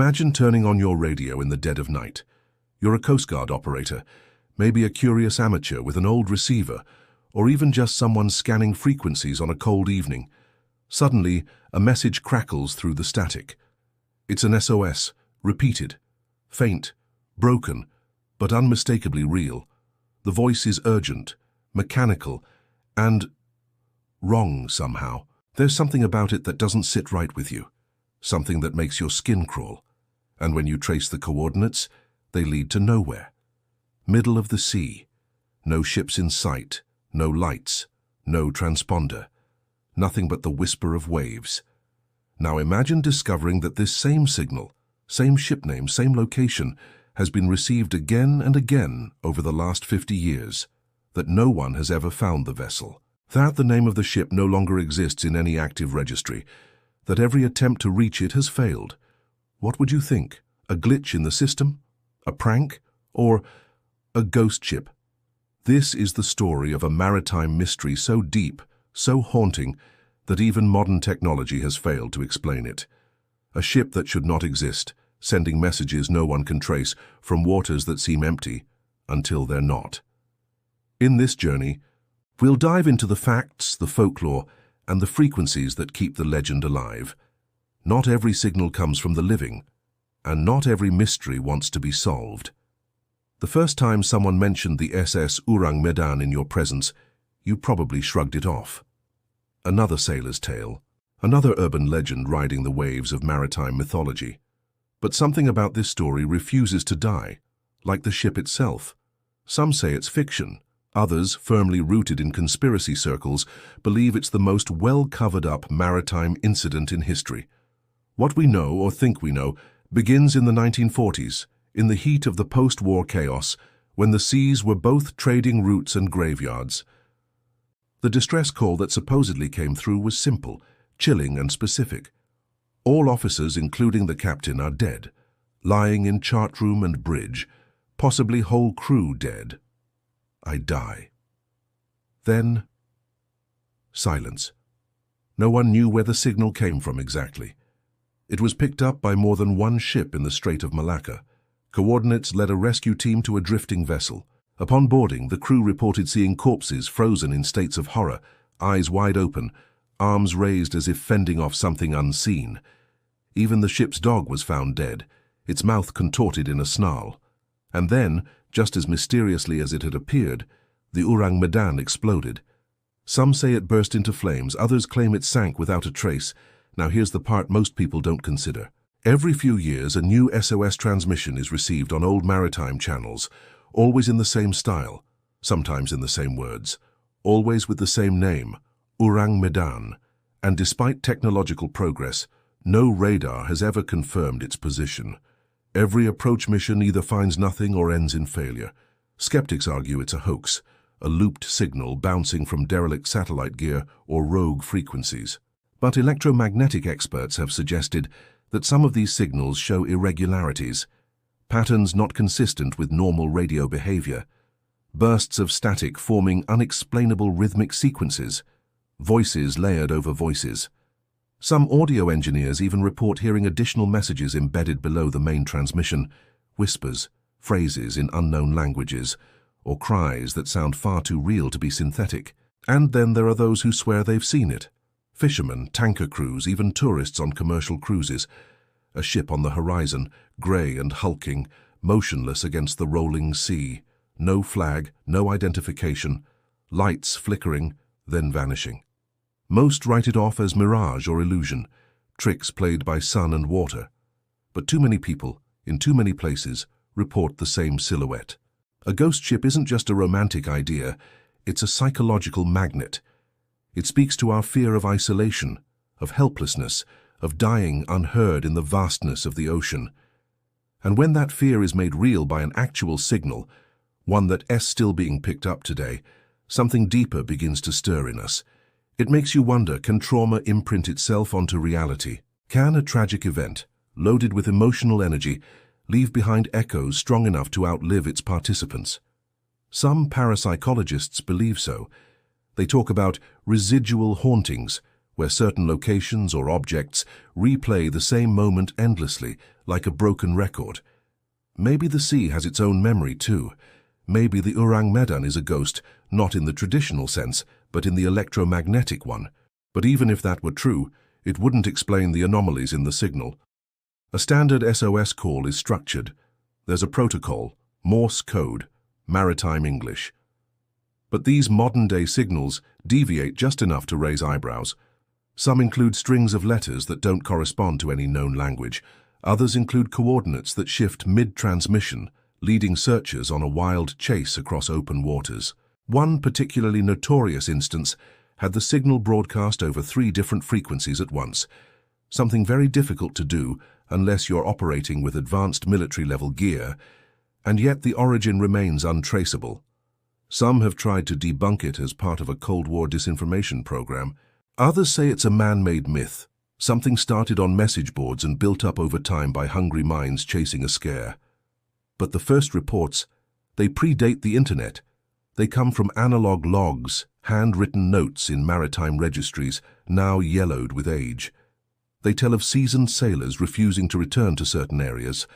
Imagine turning on your radio in the dead of night. You're a Coast Guard operator, maybe a curious amateur with an old receiver, or even just someone scanning frequencies on a cold evening. Suddenly, a message crackles through the static. It's an SOS, repeated, faint, broken, but unmistakably real. The voice is urgent, mechanical, and wrong somehow. There's something about it that doesn't sit right with you, something that makes your skin crawl. And when you trace the coordinates, they lead to nowhere. Middle of the sea, no ships in sight, no lights, no transponder, nothing but the whisper of waves. Now imagine discovering that this same signal, same ship name, same location, has been received again and again over the last 50 years, that no one has ever found the vessel, that the name of the ship no longer exists in any active registry, that every attempt to reach it has failed. What would you think? A glitch in the system? A prank? Or a ghost ship? This is the story of a maritime mystery so deep, so haunting, that even modern technology has failed to explain it. A ship that should not exist, sending messages no one can trace from waters that seem empty until they're not. In this journey, we'll dive into the facts, the folklore, and the frequencies that keep the legend alive. Not every signal comes from the living, and not every mystery wants to be solved. The first time someone mentioned the SS Ourang Medan in your presence, you probably shrugged it off. Another sailor's tale, another urban legend riding the waves of maritime mythology. But something about this story refuses to die, like the ship itself. Some say it's fiction. Others, firmly rooted in conspiracy circles, believe it's the most well-covered-up maritime incident in history. What we know, or think we know, begins in the 1940s, in the heat of the post-war chaos, when the seas were both trading routes and graveyards. The distress call that supposedly came through was simple, chilling and specific. All officers, including the captain, are dead, lying in chart room and bridge, possibly whole crew dead. I die. Then, silence. No one knew where the signal came from exactly. It was picked up by more than one ship in the Strait of Malacca. Coordinates led a rescue team to a drifting vessel. Upon boarding, the crew reported seeing corpses frozen in states of horror, eyes wide open, arms raised as if fending off something unseen. Even the ship's dog was found dead, its mouth contorted in a snarl. And then, just as mysteriously as it had appeared, the Ourang Medan exploded. Some say it burst into flames, others claim it sank without a trace. Now here's the part most people don't consider. Every few years, a new SOS transmission is received on old maritime channels, always in the same style, sometimes in the same words, always with the same name, Ourang Medan. And despite technological progress, no radar has ever confirmed its position. Every approach mission either finds nothing or ends in failure. Skeptics argue it's a hoax, a looped signal bouncing from derelict satellite gear or rogue frequencies. But electromagnetic experts have suggested that some of these signals show irregularities, patterns not consistent with normal radio behavior, bursts of static forming unexplainable rhythmic sequences, voices layered over voices. Some audio engineers even report hearing additional messages embedded below the main transmission, whispers, phrases in unknown languages, or cries that sound far too real to be synthetic. And then there are those who swear they've seen it. Fishermen, tanker crews, even tourists on commercial cruises. A ship on the horizon, grey and hulking, motionless against the rolling sea. No flag, no identification. Lights flickering, then vanishing. Most write it off as mirage or illusion, tricks played by sun and water. But too many people, in too many places, report the same silhouette. A ghost ship isn't just a romantic idea, it's a psychological magnet. It speaks to our fear of isolation, of helplessness, of dying unheard in the vastness of the ocean. And when that fear is made real by an actual signal, one that is still being picked up today, something deeper begins to stir in us. It makes you wonder, can trauma imprint itself onto reality? Can a tragic event, loaded with emotional energy, leave behind echoes strong enough to outlive its participants? Some parapsychologists believe so. They talk about residual hauntings, where certain locations or objects replay the same moment endlessly, like a broken record. Maybe the sea has its own memory too. Maybe the Ourang Medan is a ghost, not in the traditional sense, but in the electromagnetic one. But even if that were true, it wouldn't explain the anomalies in the signal. A standard SOS call is structured. There's a protocol, Morse code, maritime English. But these modern-day signals deviate just enough to raise eyebrows. Some include strings of letters that don't correspond to any known language. Others include coordinates that shift mid-transmission, leading searchers on a wild chase across open waters. One particularly notorious instance had the signal broadcast over 3 different frequencies at once, something very difficult to do unless you're operating with advanced military-level gear, and yet the origin remains untraceable. Some have tried to debunk it as part of a Cold War disinformation program. Others say it's a man-made myth, something started on message boards and built up over time by hungry minds chasing a scare. But the first reports, they predate the internet. They come from analog logs, handwritten notes in maritime registries, now yellowed with age. They tell of seasoned sailors refusing to return to certain areas,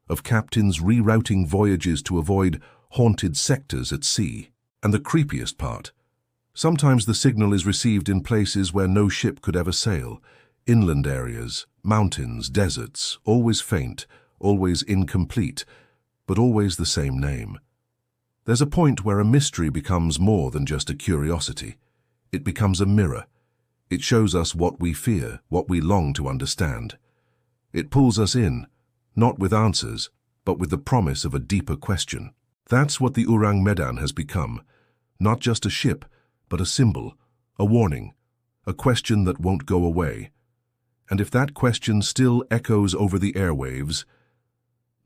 of captains rerouting voyages to avoid haunted sectors at sea. And the creepiest part, sometimes the signal is received in places where no ship could ever sail, inland areas, mountains, deserts, always faint, always incomplete, but always the same name. There's a point where a mystery becomes more than just a curiosity. It becomes a mirror. It shows us what we fear, what we long to understand. It pulls us in, not with answers, but with the promise of a deeper question. That's what the Ourang Medan has become. Not just a ship, but a symbol, a warning, a question that won't go away. And if that question still echoes over the airwaves,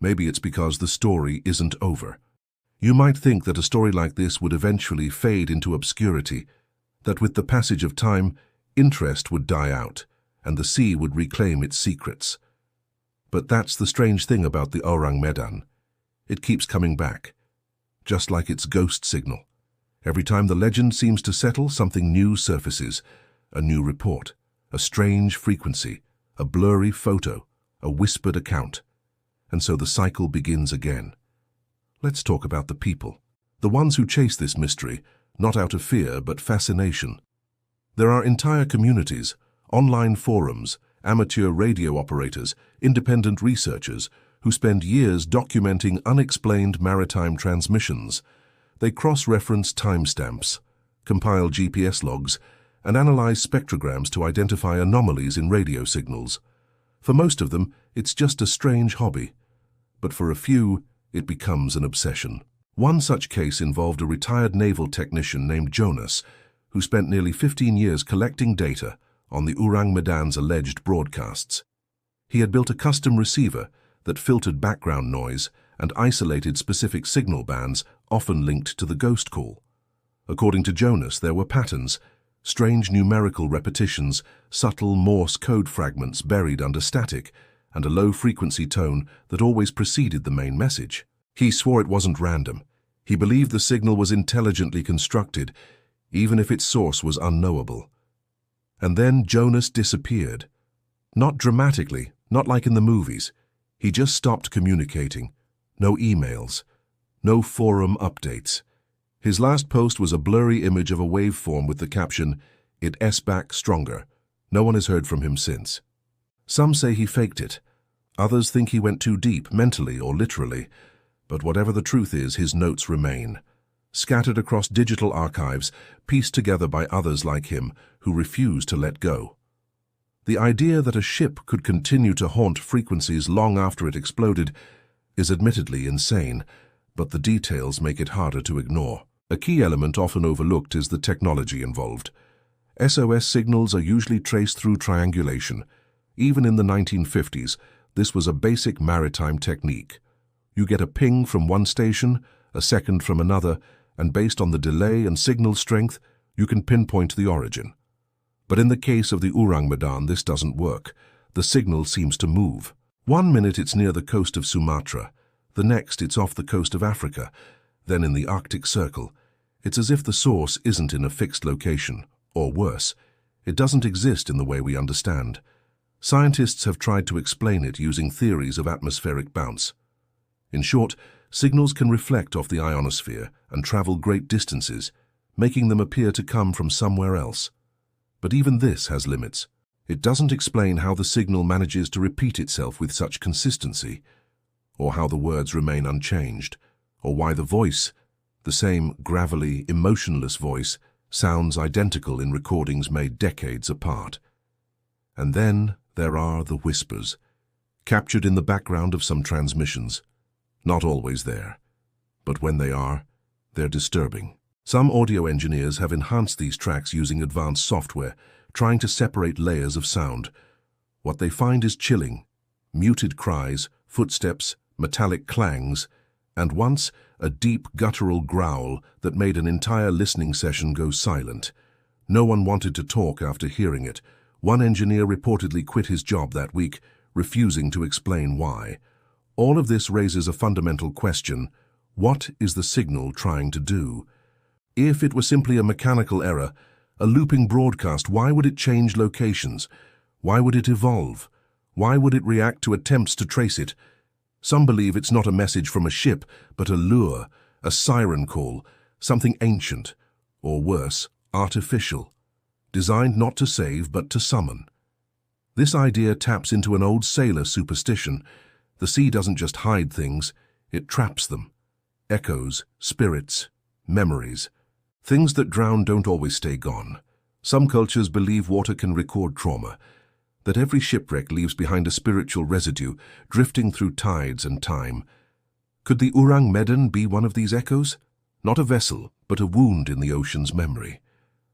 maybe it's because the story isn't over. You might think that a story like this would eventually fade into obscurity, that with the passage of time, interest would die out, and the sea would reclaim its secrets. But that's the strange thing about the Ourang Medan. It keeps coming back, just like its ghost signal. Every time the legend seems to settle, something new surfaces, a new report, a strange frequency, a blurry photo, a whispered account. And so the cycle begins again. Let's talk about the people, the ones who chase this mystery, not out of fear but fascination. There are entire communities, online forums, amateur radio operators, independent researchers who spend years documenting unexplained maritime transmissions. They cross-reference timestamps, compile GPS logs, and analyze spectrograms to identify anomalies in radio signals. For most of them, it's just a strange hobby, but for a few, it becomes an obsession. One such case involved a retired naval technician named Jonas, who spent nearly 15 years collecting data on the Ourang Medan's alleged broadcasts. He had built a custom receiver that filtered background noise and isolated specific signal bands, often linked to the ghost call. According to Jonas, there were patterns, strange numerical repetitions, subtle Morse code fragments buried under static, and a low-frequency tone that always preceded the main message. He swore it wasn't random. He believed the signal was intelligently constructed, even if its source was unknowable. And then Jonas disappeared. Not dramatically, not like in the movies. He just stopped communicating. No emails. No forum updates. His last post was a blurry image of a waveform with the caption, "It S back stronger." No one has heard from him since. Some say he faked it. Others think he went too deep, mentally or literally. But whatever the truth is, his notes remain, scattered across digital archives, pieced together by others like him who refuse to let go. The idea that a ship could continue to haunt frequencies long after it exploded is admittedly insane, but the details make it harder to ignore. A key element often overlooked is the technology involved. SOS signals are usually traced through triangulation. Even in the 1950s, this was a basic maritime technique. You get a ping from one station, a second from another, and based on the delay and signal strength, you can pinpoint the origin. But in the case of the Ourang Medan, this doesn't work. The signal seems to move. 1 minute it's near the coast of Sumatra, the next it's off the coast of Africa, then in the Arctic Circle. It's as if the source isn't in a fixed location, or worse, It doesn't exist in the way we understand. Scientists have tried to explain it using theories of atmospheric bounce. In short, signals can reflect off the ionosphere and travel great distances, making them appear to come from somewhere else. But even this has limits. It doesn't explain how the signal manages to repeat itself with such consistency, or how the words remain unchanged, or why the voice, the same gravelly, emotionless voice, sounds identical in recordings made decades apart. And then there are the whispers, captured in the background of some transmissions. Not always there, but when they are, they're disturbing. Some audio engineers have enhanced these tracks using advanced software, trying to separate layers of sound. What they find is chilling: muted cries, footsteps, metallic clangs, and once a deep guttural growl that made an entire listening session go silent. No one wanted to talk after hearing it. One engineer reportedly quit his job that week, refusing to explain why. All of this raises a fundamental question: what is the signal trying to do? If it were simply a mechanical error, a looping broadcast, why would it change locations? Why would it evolve? Why would it react to attempts to trace it? Some believe it's not a message from a ship, but a lure, a siren call, something ancient, or worse, artificial, designed not to save but to summon. This idea taps into an old sailor superstition. The sea doesn't just hide things, it traps them. Echoes, spirits, memories. Things that drown don't always stay gone. Some cultures believe water can record trauma, that every shipwreck leaves behind a spiritual residue, drifting through tides and time. Could the Ourang Medan be one of these echoes? Not a vessel, but a wound in the ocean's memory.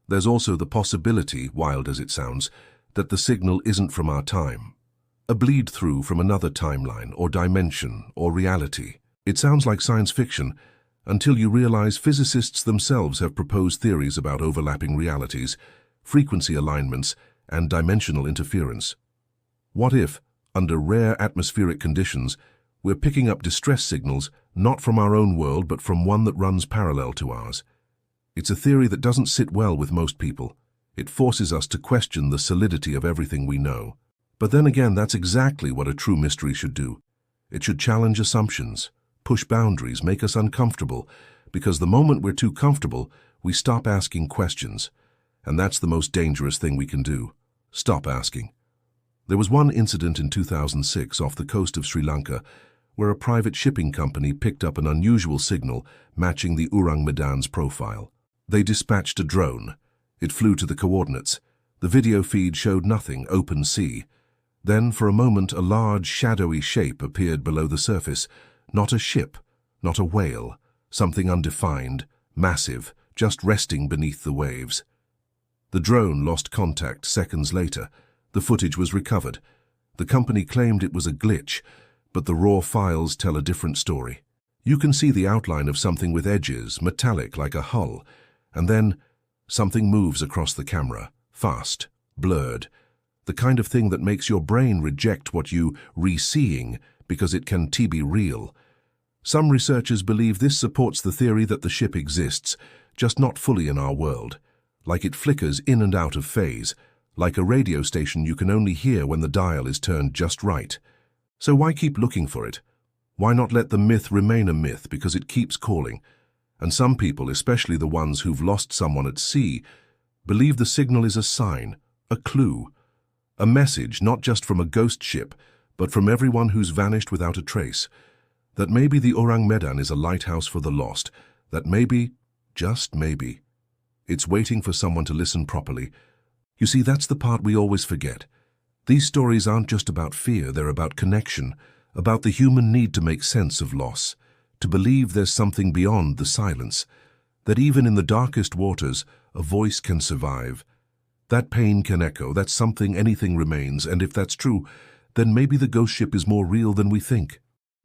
There's also the possibility, wild as it sounds, that the signal isn't from our time. A bleed-through from another timeline or dimension or reality. It sounds like science fiction, until you realize physicists themselves have proposed theories about overlapping realities, frequency alignments, and dimensional interference. What if, under rare atmospheric conditions, we're picking up distress signals not from our own world but from one that runs parallel to ours? It's a theory that doesn't sit well with most people. It forces us to question the solidity of everything we know. But then again, that's exactly what a true mystery should do. It should challenge assumptions, push boundaries, make us uncomfortable, because the moment we're too comfortable, we stop asking questions. And that's the most dangerous thing we can do. Stop asking. There was one incident in 2006 off the coast of Sri Lanka where a private shipping company picked up an unusual signal matching the Ourang Medan's profile. They dispatched a drone. It flew to the coordinates. The video feed showed nothing, open sea. Then, for a moment, a large, shadowy shape appeared below the surface. Not a ship, not a whale, something undefined, massive, just resting beneath the waves. The drone lost contact seconds later. The footage was recovered. The company claimed it was a glitch, but the raw files tell a different story. You can see the outline of something with edges, metallic like a hull, and then something moves across the camera, fast, blurred, the kind of thing that makes your brain reject what you re-seeing because it can be real. Some researchers believe this supports the theory that the ship exists, just not fully in our world, like it flickers in and out of phase, like a radio station you can only hear when the dial is turned just right. So why keep looking for it? Why not let the myth remain a myth because it keeps calling? And some people, especially the ones who've lost someone at sea, believe the signal is a sign, a clue, a message not just from a ghost ship, but from everyone who's vanished without a trace. That maybe the Ourang Medan is a lighthouse for the lost, that maybe, just maybe, it's waiting for someone to listen properly. You see, that's the part we always forget. These stories aren't just about fear, they're about connection, about the human need to make sense of loss, to believe there's something beyond the silence, that even in the darkest waters, a voice can survive. That pain can echo, that something, anything remains, and if that's true, then maybe the ghost ship is more real than we think.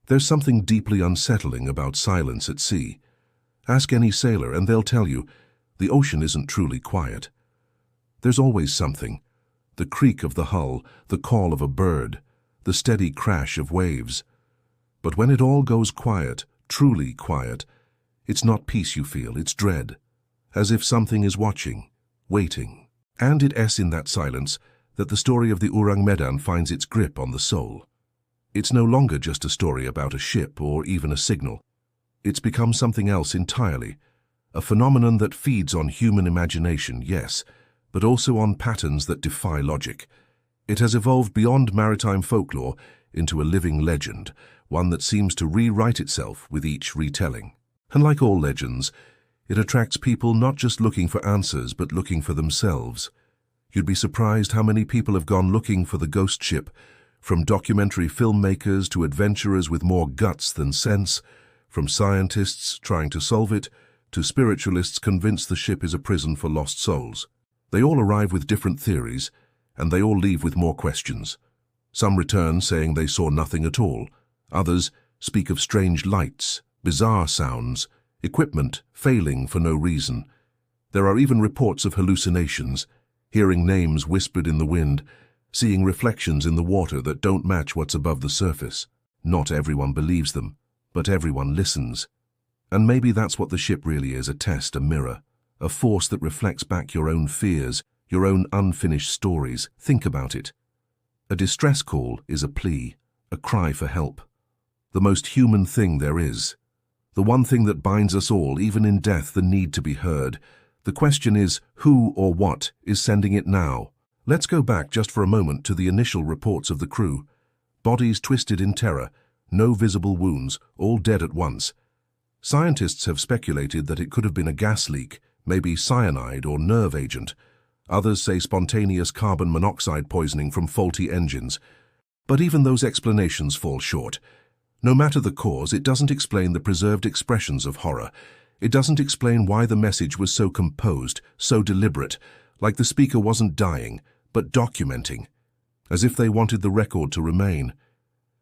There's something deeply unsettling about silence at sea. Ask any sailor and they'll tell you, the ocean isn't truly quiet. There's always something. The creak of the hull, the call of a bird, the steady crash of waves. But when it all goes quiet, truly quiet, it's not peace you feel, it's dread, as if something is watching, waiting. And it's in that silence that the story of the Ourang Medan finds its grip on the soul. It's no longer just a story about a ship or even a signal. It's become something else entirely, a phenomenon that feeds on human imagination, yes, but also on patterns that defy logic. It has evolved beyond maritime folklore into a living legend, one that seems to rewrite itself with each retelling. And like all legends, it attracts people not just looking for answers, but looking for themselves. You'd be surprised how many people have gone looking for the ghost ship, from documentary filmmakers to adventurers with more guts than sense, from scientists trying to solve it to spiritualists convinced the ship is a prison for lost souls. They all arrive with different theories, and they all leave with more questions. Some return saying they saw nothing at all. Others speak of strange lights, bizarre sounds, equipment failing for no reason. There are even reports of hallucinations, hearing names whispered in the wind, seeing reflections in the water that don't match what's above the surface. Not everyone believes them, but everyone listens. And maybe that's what the ship really is, a test, a mirror, a force that reflects back your own fears, your own unfinished stories. Think about it. A distress call is a plea, a cry for help. The most human thing there is. The one thing that binds us all, even in death, the need to be heard. The question is, who or what is sending it now? Let's go back just for a moment to the initial reports of the crew. Bodies twisted in terror, no visible wounds, all dead at once. Scientists have speculated that it could have been a gas leak, maybe cyanide or nerve agent. Others say spontaneous carbon monoxide poisoning from faulty engines. But even those explanations fall short. No matter the cause, it doesn't explain the preserved expressions of horror. It doesn't explain why the message was so composed, so deliberate, like the speaker wasn't dying, but documenting, as if they wanted the record to remain.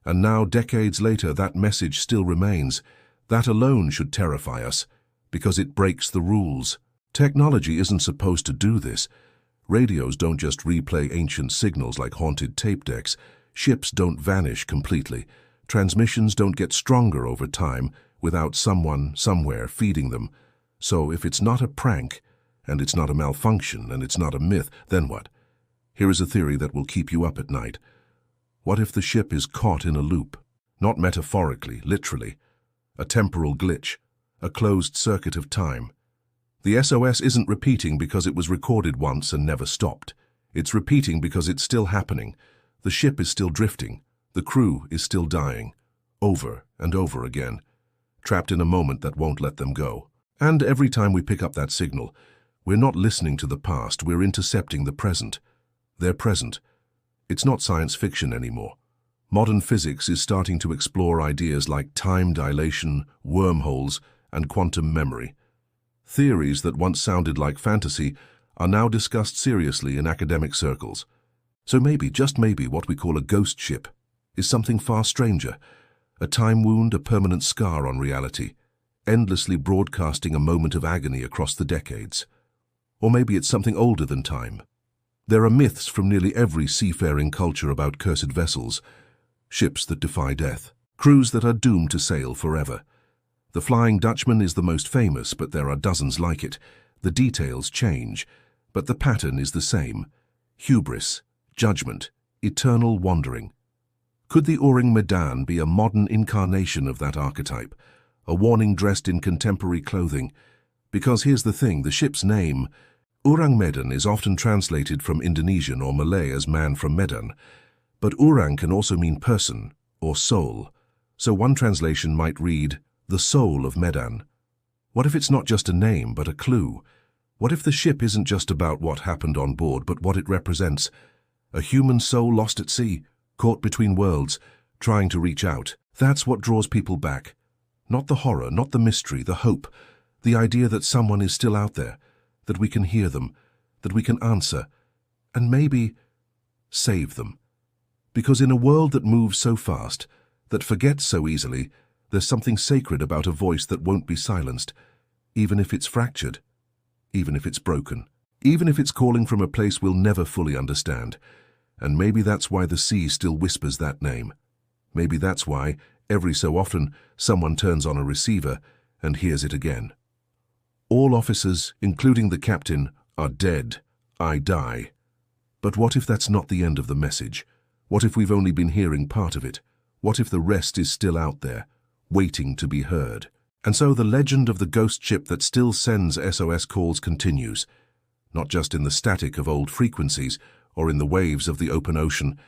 And now, decades later, that message still remains. That alone should terrify us, because it breaks the rules. Technology isn't supposed to do this. Radios don't just replay ancient signals like haunted tape decks. Ships don't vanish completely. Transmissions don't get stronger over time without someone, somewhere, feeding them. So if it's not a prank, and it's not a malfunction, and it's not a myth, then what? Here is a theory that will keep you up at night. What if the ship is caught in a loop? Not metaphorically, literally. A temporal glitch, a closed circuit of time. The SOS isn't repeating because it was recorded once and never stopped. It's repeating because it's still happening. The ship is still drifting. The crew is still dying. Over and over again. Trapped in a moment that won't let them go. And every time we pick up that signal, we're not listening to the past, we're intercepting the present. They're present. It's not science fiction anymore. Modern physics is starting to explore ideas like time dilation, wormholes, and quantum memory. Theories that once sounded like fantasy are now discussed seriously in academic circles. So maybe, just maybe, what we call a ghost ship is something far stranger, a time wound, a permanent scar on reality, endlessly broadcasting a moment of agony across the decades. Or maybe it's something older than time. There are myths from nearly every seafaring culture about cursed vessels, ships that defy death, crews that are doomed to sail forever. The Flying Dutchman is the most famous, but there are dozens like it. The details change, but the pattern is the same. Hubris, judgment, eternal wandering. Could the Ourang Medan be a modern incarnation of that archetype, a warning dressed in contemporary clothing? Because here's the thing, the ship's name, Ourang Medan, is often translated from Indonesian or Malay as man from Medan, but Ourang can also mean person or soul. So one translation might read, the soul of Medan. What if it's not just a name, but a clue? What if the ship isn't just about what happened on board, but what it represents? A human soul lost at sea, caught between worlds, trying to reach out. That's what draws people back. Not the horror, not the mystery, the hope, the idea that someone is still out there, that we can hear them, that we can answer, and maybe save them. Because in a world that moves so fast, that forgets so easily, there's something sacred about a voice that won't be silenced, even if it's fractured, even if it's broken, even if it's calling from a place we'll never fully understand. And maybe that's why the sea still whispers that name. Maybe that's why, every so often, someone turns on a receiver and hears it again. All officers, including the captain, are dead, I die. But what if that's not the end of the message? What if we've only been hearing part of it? What if the rest is still out there, waiting to be heard? And so the legend of the ghost ship that still sends SOS calls continues, not just in the static of old frequencies or in the waves of the open ocean,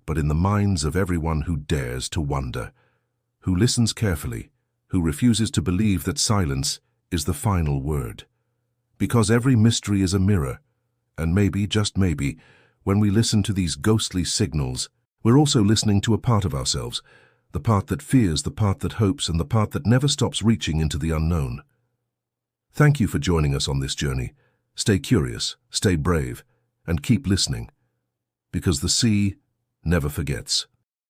but in the minds of everyone who dares to wonder, who listens carefully, who refuses to believe that silence is the final word. Because every mystery is a mirror, and maybe, just maybe, when we listen to these ghostly signals, we're also listening to a part of ourselves, the part that fears, the part that hopes, and the part that never stops reaching into the unknown. Thank you for joining us on this journey. Stay curious, stay brave, and keep listening, because the sea never forgets.